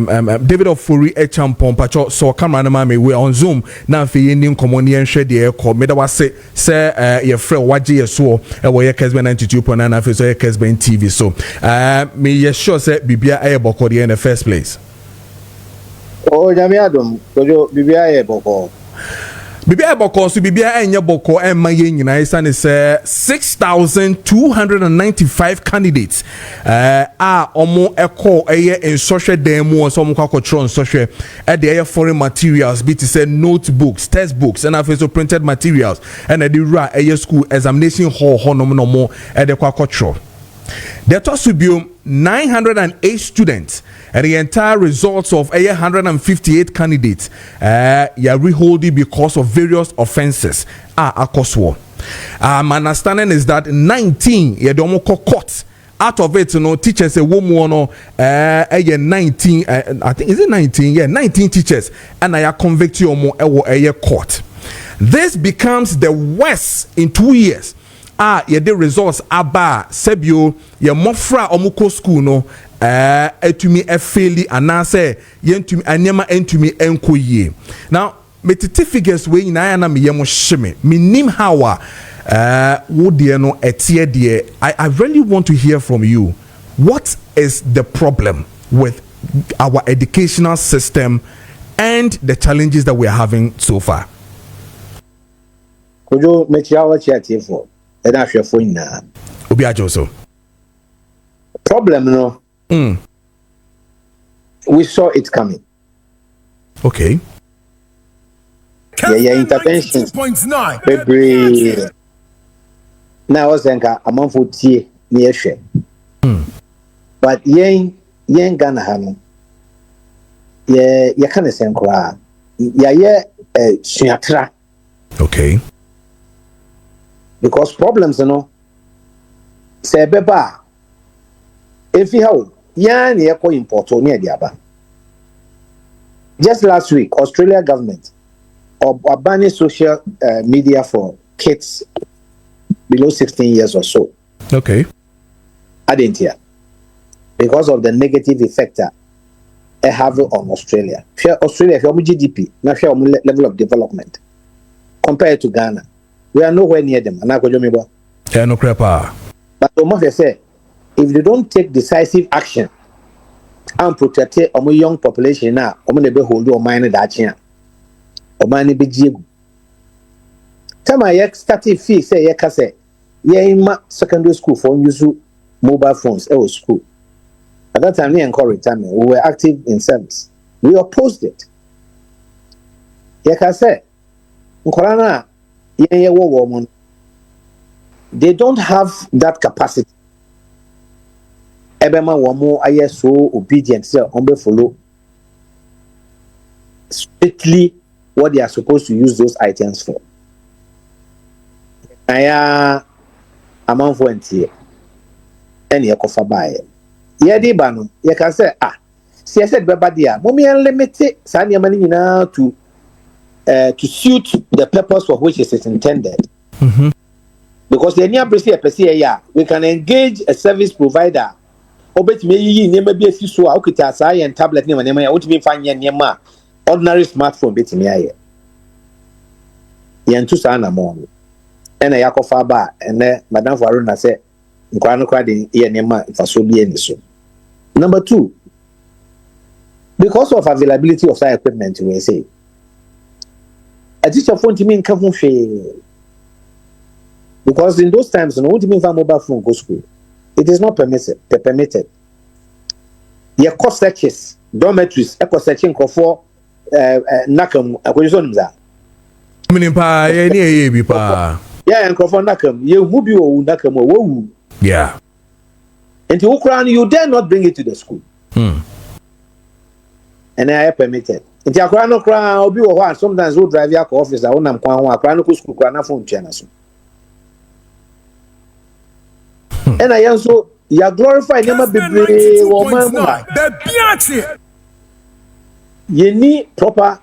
David Ofuri Echampon Pacho so camera na me we on Zoom na fe yeni nkomo ne nhwe de ekọ me da wase se ye frɛ waje ye so e wo ye Kessben 92.9 na fe so ye Kessben TV so me ye sure say bibia aye bokọ de in the first place. Oh jami adom kojo bibia aye bokọ bibia bokọ so bibia enye bokọ emma ye nyina isa ne say 6,295 candidates omo ekọ eye in social demo so omo kwakotro social e de foreign materials be to say notebooks, textbooks and also printed materials and the ra eye school examination hall honom no mo e de kwakotro. There to be 908 students and the entire results of 158 candidates reholding because of various offenses akoswo. My understanding is that 19 caught. Out of it, teachers a woman 19 I think is it 19? Yeah, 19 teachers and I are convicted a court. This becomes the worst in 2 years. Ye the results aba sebio ye mofra omuko school no etumi efeli anase ye ntumi anyama entumi enko yie. Now metiti figures we nyina na me yemo hyeme minim hawa wo de no etie de. I really want to hear from you. What is the problem with our educational system and the challenges that we are having so far? Could you make your chat for? And I shall find now. Obi ajoso. Problem no. We saw it coming. Okay. Yeah, intervention. 2.9. February. Now I was saying a month for tea near share. But yen Ghana hano. Yeah, you can't say cry. Yeah, Siatra. Okay. Because problems, say beba. If you have yan yako import or near diaba. Just last week, Australia government banning social media for kids below 16 years or so. Okay. I didn't hear because of the negative effect it have on Australia. Australia, if you have GDP, not share level of development compared to Ghana. We are nowhere near them. No crepa. But say, if they don't take decisive action and protect our young population now, they be hold or mine that year. Or mine be jigu. Tell my starting fee say in secondary school for use mobile phones school. At that time, we encouraged we were active in service. We opposed it. Say, they don't have that capacity. Ebema womo aye so obedient so follow strictly what they are supposed to use those items for. Aya amount for ntie ene ekofa bae ye di ba no ye can say see said beba dia mo me limit sa niam ni nyina to suit the purpose for which it is intended. Because the near we can engage a service provider. Obet me yi nema bi asi so a okita asai and tablet nema nema ya wotimi fa nya nema ordinary smartphone betimi aye. Yen tu sa na mo. Ena yakofa ba ene madam Faru na say nkwa no kwa de ye nema faso bi eni so. Number 2, because of availability of such equipment we say a teacher phone to me in because in those times, no one to mobile phone go school. It is not permitted. Your cost searches, dormitories, echo searching for nakam. Acquisition za. Minimpa, ye bipa. Yeah, and for nakam. You mubi o nakam o. Yeah. And to Ukraine, you dare not bring it to the school. And I are permitted. In the Ukraine, crown obi o one. Sometimes we drive your office. I want them kwan wa. Ukraine school kwan phone channel so. And I also you are glorified never be woman. You need proper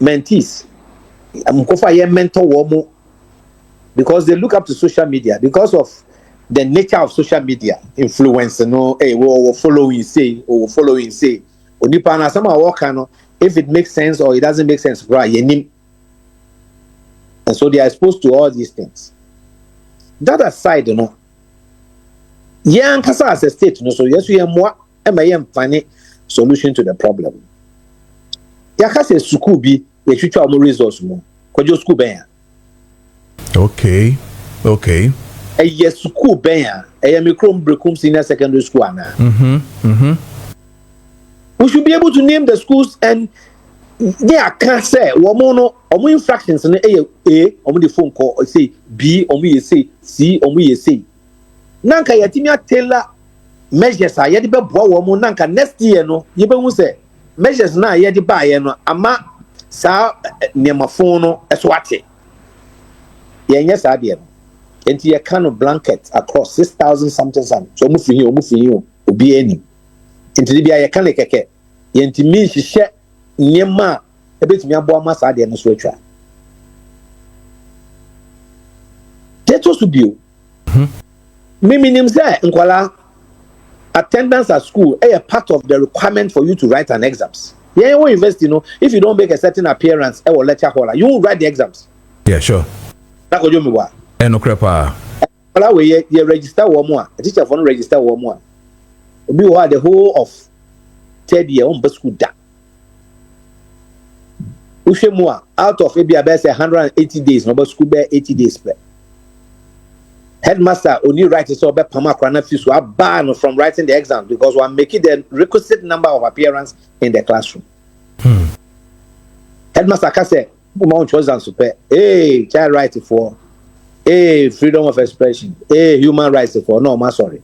mentees. I'm going for your mentor woman because they look up to social media because of the nature of social media influence no we following say onipa na some work no if it makes sense or it doesn't make sense right yenim. And so they are exposed to all these things. That aside, young kasa as a state, so yes, we are more find solution to the problem. Yakasa suku bi we should try more resource more. Kojo school ben. Okay. Yes, school ben. Mikrom Brekum Senior Secondary School ana. We should be able to name the schools and I can't say woman or infractions in A, or the phone call or say B, or we say C, or we say. Nanka yatimia tailor measures are yet be woman nanka next year no, you be say measures na yet buy no ama sa near my phone as what it. Yes, I did. And a kind of blanket across 6,000 something. So move you, be any. Into the be a can like a yenti me she share. Nyema ebetumi aboa masa ade no so atwa teto so bio minim say nkwala attendance at school a part of the requirement for you to write an exams university if you don't make a certain appearance will lecture hall you won't write the exams. Yeah, sure. That go me wa no crepa wala we you register wo mo a teacher for no register wo mo a obi wo the whole of third year on school da out of maybe about 180 days, no school be 80 days. Headmaster only writes so about Pamakwana fees were banned from writing the exam because we are making the requisite number of appearance in the classroom. Headmaster can say, hey, child rights for, hey, freedom of expression, hey, human rights for. No, I'm sorry.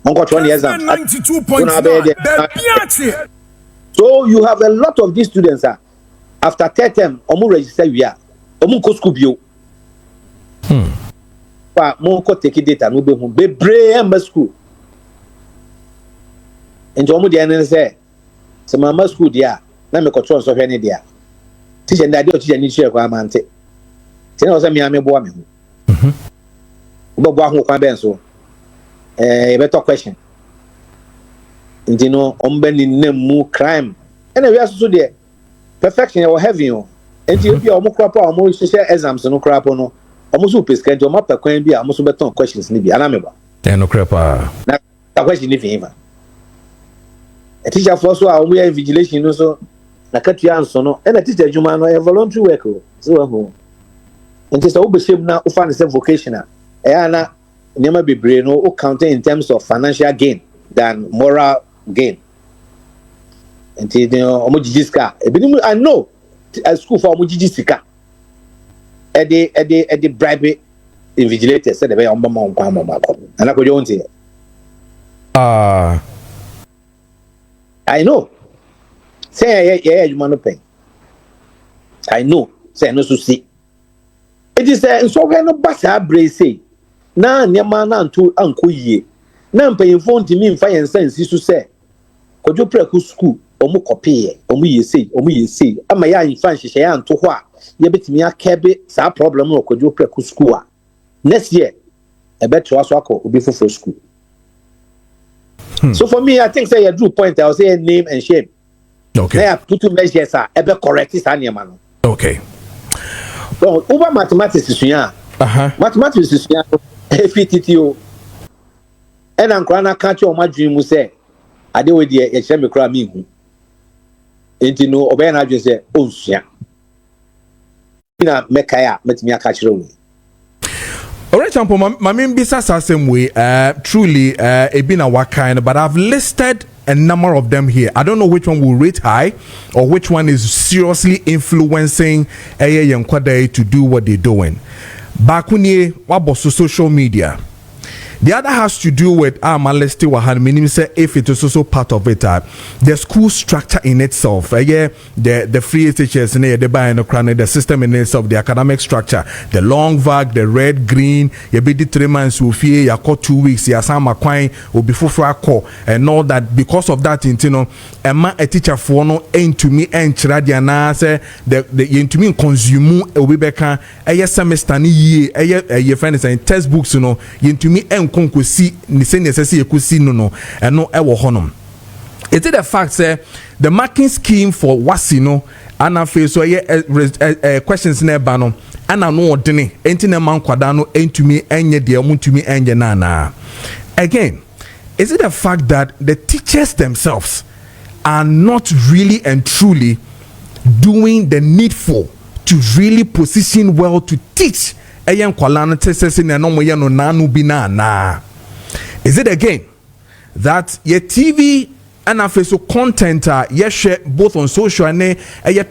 Uncle 20 exams. 92.9. So you have a lot of these students after 10 term, omu register we are. Omu ko school bio. Mo ko take data no be hu be brave school. And omu dey na say, "Se mama school dia, na me control so hwe ne dia." Teacher ndade o teacher ni share kwa amante. Tina o say me ame boa me hu. Bo boa hu kwa ben so. E better question. Ndino ombe ni nemu crime. And we are so there. Perfection or heavy on. And you be almost crap almost share exams no crap no. Almost pescan to map can be almost better questions nibi. Anameba. No crap. Na question if even. A teacher for so we are vigilation so na katua answer no. And a teacher juma no a voluntary work. So ho. And just obe shame na o find the vocational. E ana never be brain no counting in terms of financial gain than moral gain. And I know a school for Mujisika. The bribe invigilator said the way on Mamma and I could own it. I know. Say, yeah, you want to pay. I know. Say, no, to see. It is so when a bassa brace say, na Yamana to Uncle Ye. Nan paying phone to me in fire and sense is to say, could you pray school? Omu copy, omu yesi. Ama ya infan she ya nto ho a ye betimi akebe sa problem no kojo preku school a next year e beto aso akọ obi fofo school. So for me I think say you drew point I will say name and shame. Okay. They put two measures e be correct this animal no. Okay. So over mathematics is ya. Mathematics is ya FTTO. And ankra na catch o madwin mu say ade we de ye kire me kra me hu. Enti no obey na adwe say onsua na mekaya metimi aka kire we. Alright, Champo, my main business same way. Truly, it been a what kind, but I've listed a number of them here. I don't know which one will rate high or which one is seriously influencing a young to do what they're doing. Bakuni, what about social media? The other has to do with Malesti Wahan, meaning say if it is also part of it, the school structure in itself, the free teachers in the system in itself, the academic structure, the long vac, the red, green, you be the 3 months, you call 2 weeks, you sama kwine, or before for a call, and all that. Because of that, you know, a teacher for no ain't to me and Chiradiana say the to me consume a webeka a semester ni ye friend saying textbooks, you know, to me and concosi ni say necessary could see no and no ever honum. It is the fact say the marking scheme for WASSCE no and I feel so questions in bano and I know dini ain't in a man quadano ain't to me and ye dear to me and ye nana. Again, is it the fact that the teachers themselves are not really and truly doing the needful to really position well to teach ayen kwalana tests in no no nanu binana? Is it again that your TV and so content yes share both on social and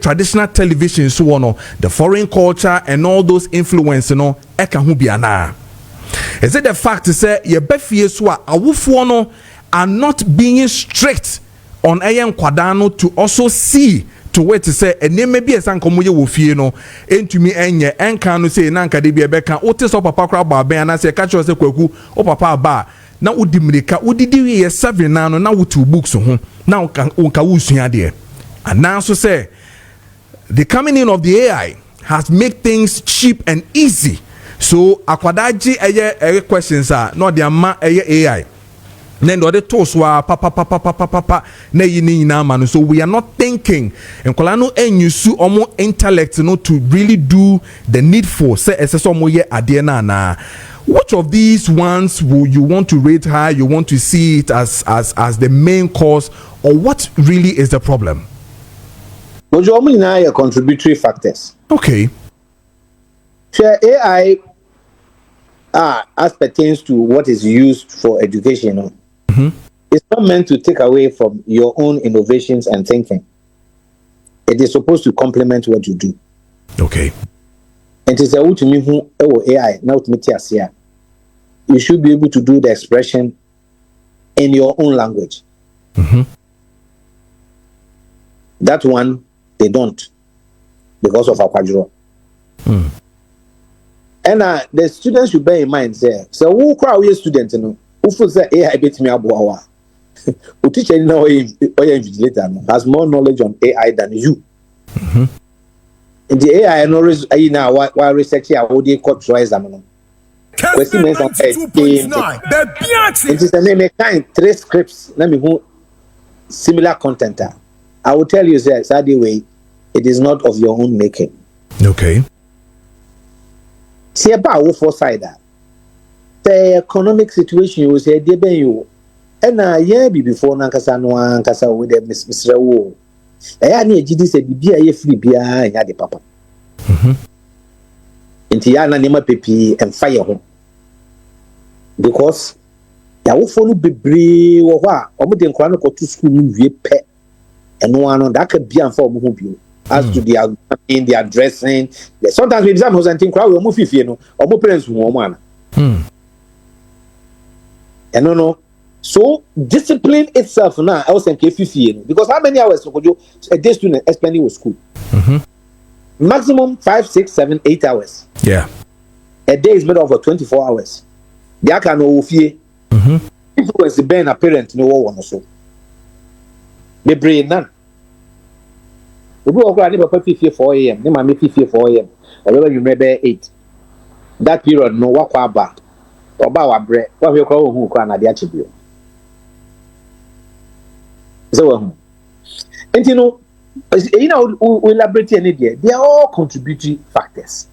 traditional television so on the foreign culture and all those influence no eka hu biana? Is it the fact to say your befie so awufo no are not being strict on ayen kwadano to also see to wait to say and there may be a sankomo ye wo fie no entumi enye enka no say na nka de bia beka ote so papa kra ba ben na say catch us kwaku o papa ba na udi mirika udidi ye 7 na no na wutu books ho na unka wusua de and now so say the coming in of the AI has made things cheap and easy. So akwadaji eye questions are not the ama eye AI then the other toes were papa na yini na manu. So we are not thinking and kolano enyusu omo intellect no to really do the needful say esesomo ye adena na. Which of these ones will you want to rate high? You want to see it as the main cause, or what really is the problem? Well, contributory factors. Okay. Share AI as pertains to what is used for education. It's not meant to take away from your own innovations and thinking. It is supposed to complement what you do. Okay. And it's a to me who AI now to meet us here. You should be able to do the expression in your own language. That one they don't because of our quadro. And the students should bear in mind there. So who crowd your students, you know, who feels that AI beats me abuawa. Who teach any now invigilator has more knowledge on AI than you. In the AI knowledge now while researching how they cut tries them. Kessben 92.9. It is the name kind 3 scripts. Let me who similar content. I will tell you that way it is not of your own making. Okay. See about foresight that the economic situation you say they ben you and yeah be before nankasa no ankasa with the Mr. Wo. I need GD say bibia ye free bia nya de papa. Inti ya na nema pepi and fire home. Because ya wo fo no bebre wo ho a omo de nkwa no ko to school no wie pe eno ano that can be am for omo ho bio. As to their in their dressing, sometimes we exam was anting crowd omo fifie no omo parents wo omo ana. And no. So discipline itself now I was saying fifie because how many hours a day student spending with school? Maximum 5, 6, 7, 8 hours. Yeah. A day is made up of 24 hours. They can no fee. Influence the ben a parent no one so. The brain none. We go go ani papa 4 a.m. Ne mama 4 a.m. Or you maybe 8. That period no work aba. Oba wa bre. Wa we call who kwa na dia chibio. So and you know we elaborate any there. They are all contributory factors.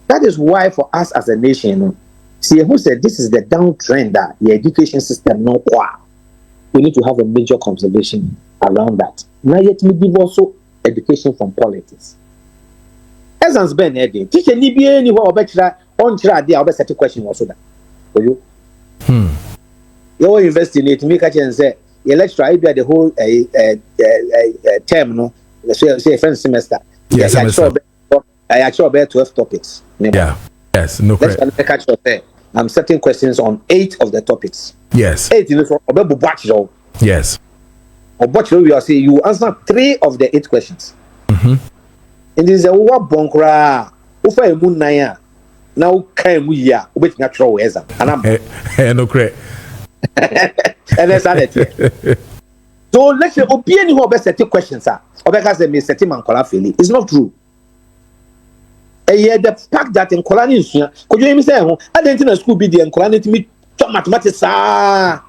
That is why for us as a nation, see who said this is the downtrend that the education system no qua. We need to have a major conservation around that. Now yet me give also education from politics. Essence Ben Eddie, teacher ni be anywhere or better on chira there, I'll set a question also that. For you? You investing it to make a chance say your lecturer I the whole term, no, say first semester. Yes, semester. I actually bear 12 topics. Yeah. Yes, no correct. Let's catch up there. setting questions on 8 of the topics. Yes. 8 in this one. Yes. Or what we are saying, you answer 3 of the 8 questions. Mm-hmm. And this is a what bonkra. Ufa emu naya. Now can we ya? Which natural weather. And I'm no great. And that's it. So let's say opinion who best set questions are. Obeka say me set man kola feli. It's not true. The fact that in Kolani is here, could you say, I didn't know school be the Kolani to me mathematics. And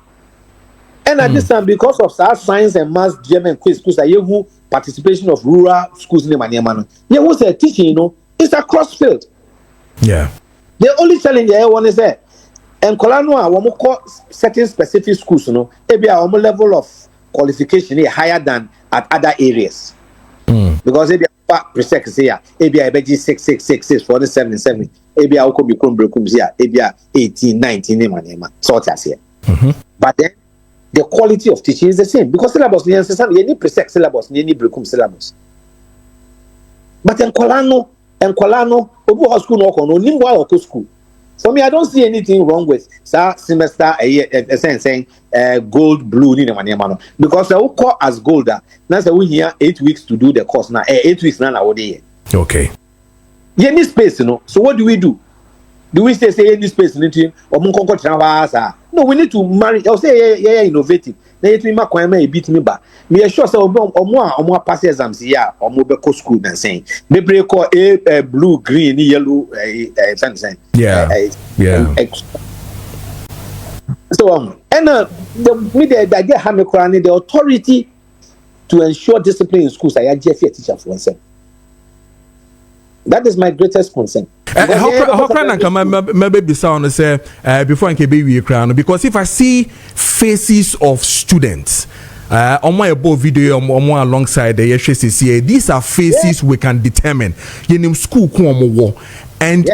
at this time, because of science and maths, German quiz schools, you participation of rural schools in Maniamano. There was a teaching, it's a cross field. Yeah. The only challenge I want is that, and Kolano, when we call certain specific schools, maybe our level of qualification is higher than at other areas. Because if you have pre-sex here, maybe I bet you 6 for the 7, maybe I could be Crumbrecums here, maybe 18, 19, sort as here. But then the quality of teaching is the same because syllabus you need pre-sex syllabus, you need Brecum syllabus. But in Kolano, Obu school no kono, nimwa or school. For me, I don't see anything wrong with semester saying gold, blue, because I will call as gold. Now we here 8 weeks to do the course now. 8 weeks now day. Okay. You need space, So what do we do? Do we say any space in or no, we need to marry. I'll say yeah, innovative. Now it me a beat me back. Me assure say or more pass exams here or more go school than saying. Maybe call a blue, green, yellow, yeah. So and the idea have me the authority to ensure discipline in schools. I just a teacher for myself. That is my greatest concern. How can I come maybe sound say before I can be crown? Because if I see faces of students on my above video on more alongside the HSCCA, these are faces we can determine. In school and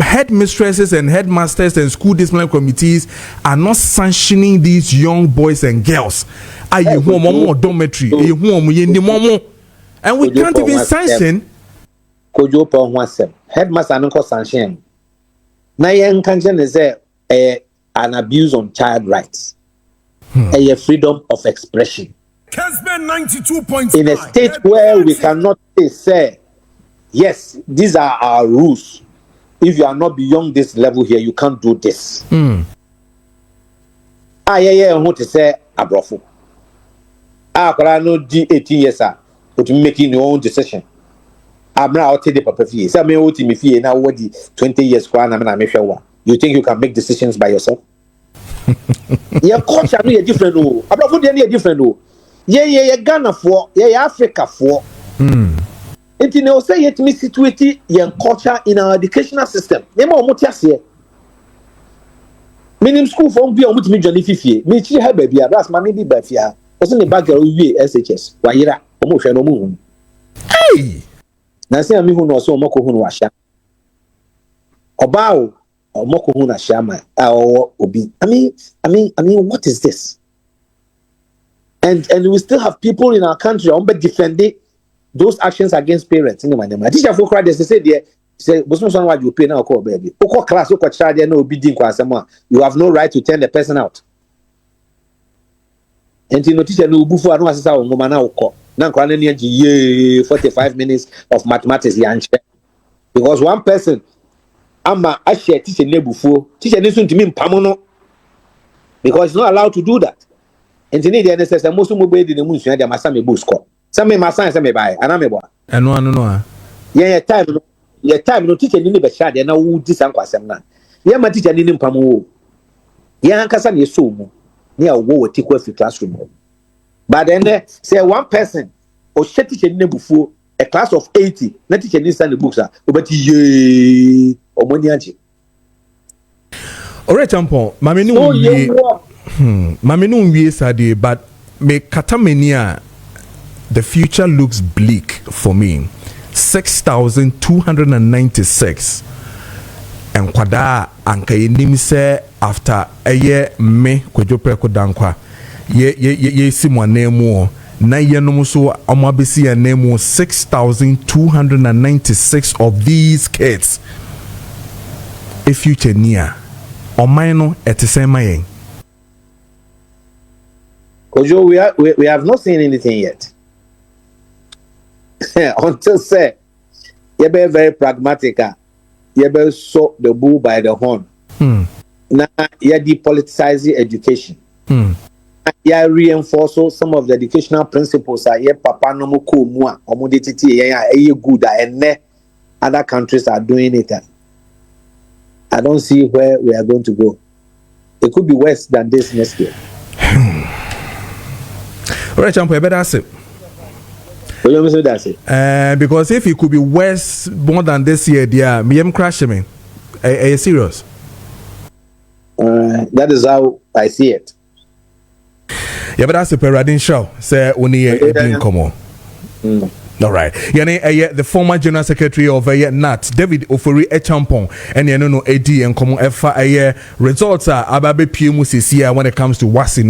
headmistresses and headmasters and school discipline committees are not sanctioning these young boys and girls. Dormitory, and we can't even sanction. Kojo pon wasem headmaster no ko sanction na yen kanje ne say an abuse on child rights a freedom of expression Kessben 92.9 in a state where we cannot say yes, these are our rules. If you are not beyond this level here, you can't do this. Who to say abrofo akola no di 18 years to making your own decision. I'm now out the papa fee. Some me me fee now what 20 years you think you can make decisions by yourself? Your culture is different. I'm not good any different. Yeah, Ghana for Africa for. And you know say yet me situate your culture in our educational system. Name or motias Minim school for be on me Johnny Fifi. Me chi have baby that's mommy be bafia. Also the bag we SHS. Wayira omo no moon. Hey. Na say me hu no so omako hu no ahia oba o omako hu na ahia ma obi I mean what is this? And we still have people in our country on be defending those actions against parents in my name. Teacher for cry they say there say bosom son what you pay now call baby o class o child there no obi din kwa asema you have no right to turn the person out. And you know teacher no bufu anu asesa o ngoma na ukọ na nkwa na ye 45 minutes of mathematics yanche because one person ama a share teacher nebufuo teacher nesu ntimi mpamo no because he's not allowed to do that. And you need the necessary most mo be di ne munsu ya masa me boost score some me masa some me buy ana me bo no yeah time no teacher ni be share de na wo di san kwasem na yeah ma teacher ni mpamo wo yeah ankasa na yeso mu ne a wo tikwa fi classroom. But then say one person or share teacher nebufuo a class of 80 na teacher ni send the books obeti ye omoni anje. Alright Tampon mame no wie sade but me katamania the future looks bleak for me. 6,296 and kwada anka yenim se after a year me kwadwo preko dankwa ye simonemu na yenom so amabesi anemu 6,296 of these kids a future near ɔman no ɛte sɛn ma yɛn. Kojo, we have not seen anything yet. Until say, you be very pragmatic. You be so the bull by the horn. Now you depoliticizing education. You reinforce some of the educational principles. You papa no mo ko mua omodetiti ye good and other countries are doing it. I don't see where we are going to go. It could be worse than this next year. All right, Champo, that's it. That's it. Because if it could be worse more than this year, dear, me am crashing me. Are you serious? That is how I see it. Yeah, but that's a paradine show. Say only a come on. All right. Yani the former general secretary of NAT, David Ofori Echampon, and no AD and common F results are ababe PMU when it comes to WASSCE.